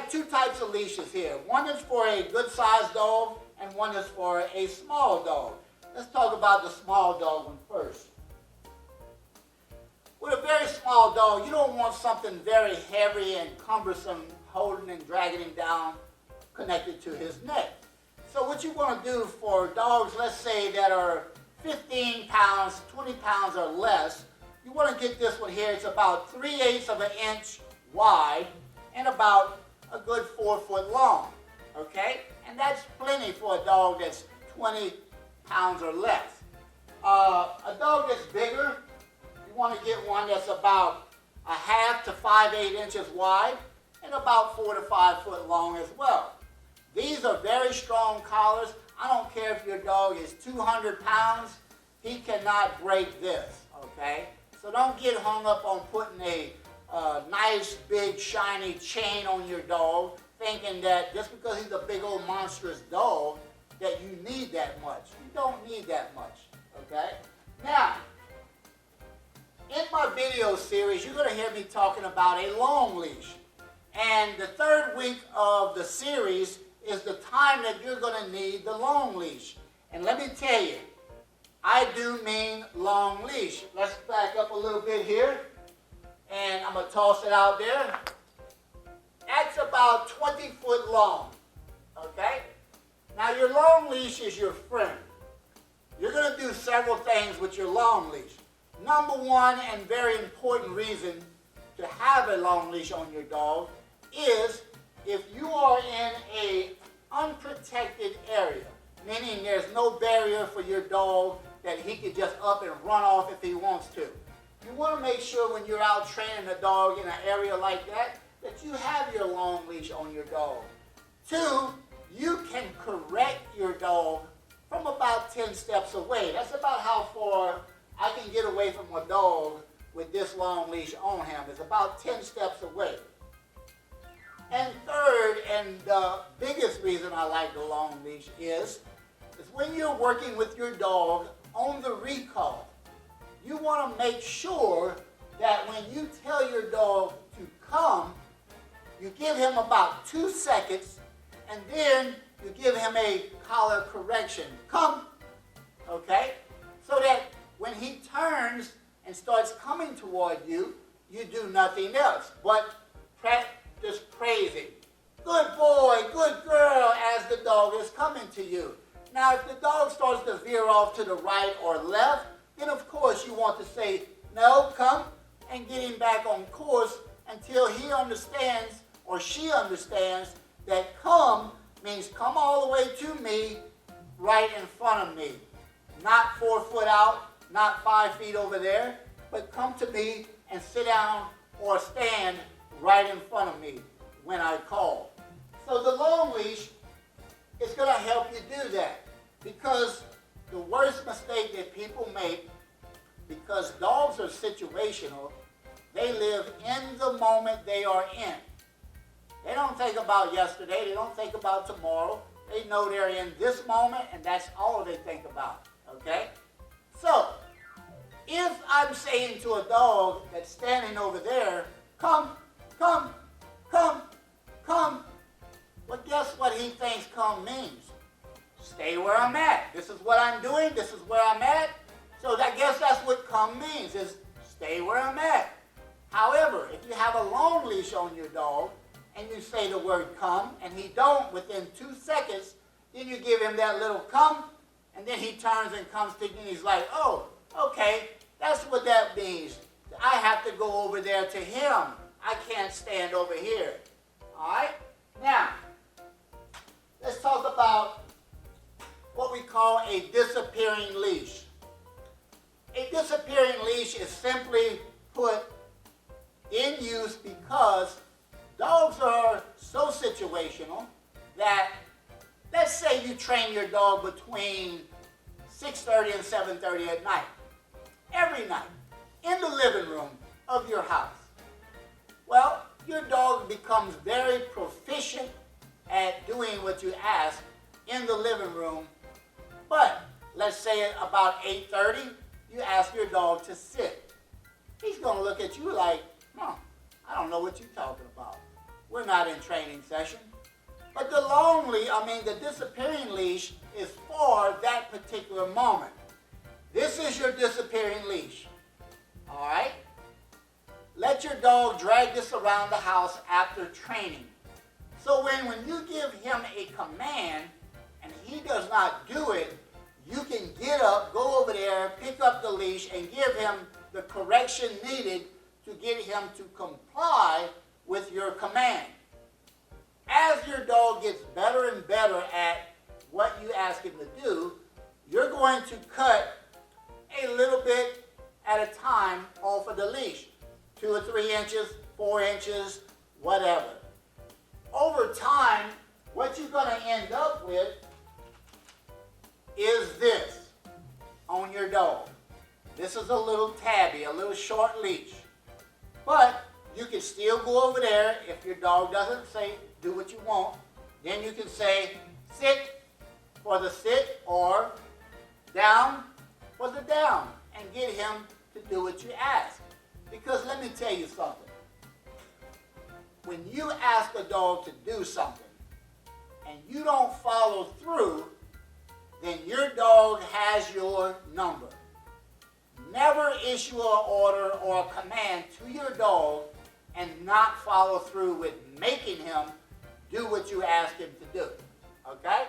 have two types of leashes here. One is for a good-sized dog, and one is for a small dog. Let's talk about the small dog one first. With a very small dog, you don't want something very heavy and cumbersome holding and dragging him down connected to his neck. So what you want to do for dogs, let's say, that are 15 pounds, 20 pounds or less, you want to get this one here. It's about 3/8 of an inch wide and about a good 4 foot long, okay? And that's plenty for a dog that's 20 pounds or less. A dog that's bigger, you want to get one that's about 1/2 to 5/8 inches wide and about 4 to 5 foot long as well. These are very strong collars. I don't care if your dog is 200 pounds, he cannot break this, okay? So don't get hung up on putting a nice, big, shiny chain on your dog, thinking that just because he's a big old monstrous dog, that you need that much. You don't need that much, okay? Now, in my video series, you're going to hear me talking about a long leash. And the 3rd week of the series is the time that you're going to need the long leash. And let me tell you, I do mean long leash. Let's back up a little bit here. And I'm going to toss it out there. That's about 20 foot long, okay? Now your long leash is your friend. You're going to do several things with your long leash. Number one, and very important reason to have a long leash on your dog, is if you are in an unprotected area, meaning there's no barrier for your dog that he can just up and run off if he wants to. You want to make sure when you're out training a dog in an area like that, that you have your long leash on your dog. 2, you can correct your dog from about 10 steps away. That's about how far I can get away from a dog with this long leash on him. It's about 10 steps away. And 3rd, and the biggest reason I like the long leash is when you're working with your dog on the recall. You want to make sure that when you tell your dog to come, you give him about 2 seconds, and then you give him a collar correction. Come, okay? So that when he turns and starts coming toward you, you do nothing else but practice praising. Good boy, good girl, as the dog is coming to you. Now, if the dog starts to veer off to the right or left, then of course you want to say, no, come, and get him back on course until he understands or she understands that come means come all the way to me, right in front of me. Not 4 foot out, not 5 feet over there, but come to me and sit down or stand right in front of me when I call. So the long leash is going to help you do that, because the worst mistake that people make, because dogs are situational, they live in the moment they are in. They don't think about yesterday, they don't think about tomorrow. They know they're in this moment, and that's all they think about, okay? So, if I'm saying to a dog that's standing over there, come, come, come, come, well, guess what he thinks come means? Stay where I'm at. This is what I'm doing, this is where I'm at. So I guess that's what come means, is stay where I'm at. However, if you have a long leash on your dog, and you say the word come, and he don't within 2 seconds, then you give him that little come, and then he turns and comes to you, and he's like, oh, okay, that's what that means. I have to go over there to him. I can't stand over here. All right? Now, let's talk about what we call a disappearing leash. A disappearing leash is simply put in use because dogs are so situational that, let's say you train your dog between 6:30 and 7:30 at night, every night, in the living room of your house. Well, your dog becomes very proficient at doing what you ask in the living room, but let's say about 8:30, you ask your dog to sit. He's going to look at you like, I don't know what you're talking about. we're not in training session. But the disappearing leash is for that particular moment. This is your disappearing leash. All right? Let your dog drag this around the house after training. So when you give him a command and he does not do it, you can get up, go over there, pick up the leash, and give him the correction needed to get him to comply with your command. As your dog gets better and better at what you ask him to do, you're going to cut a little bit at a time off of the leash. 2 or 3 inches, 4 inches, whatever. Over time, what you're going to end up with is this on your dog. This is a little tabby, a little short leash. But you can still go over there if your dog doesn't say do what you want. Then you can say sit for the sit or down for the down and get him to do what you ask. Because let me tell you something. When you ask a dog to do something and you don't follow through, then your dog has your number. Never issue an order or a command to your dog and not follow through with making him do what you ask him to do. Okay?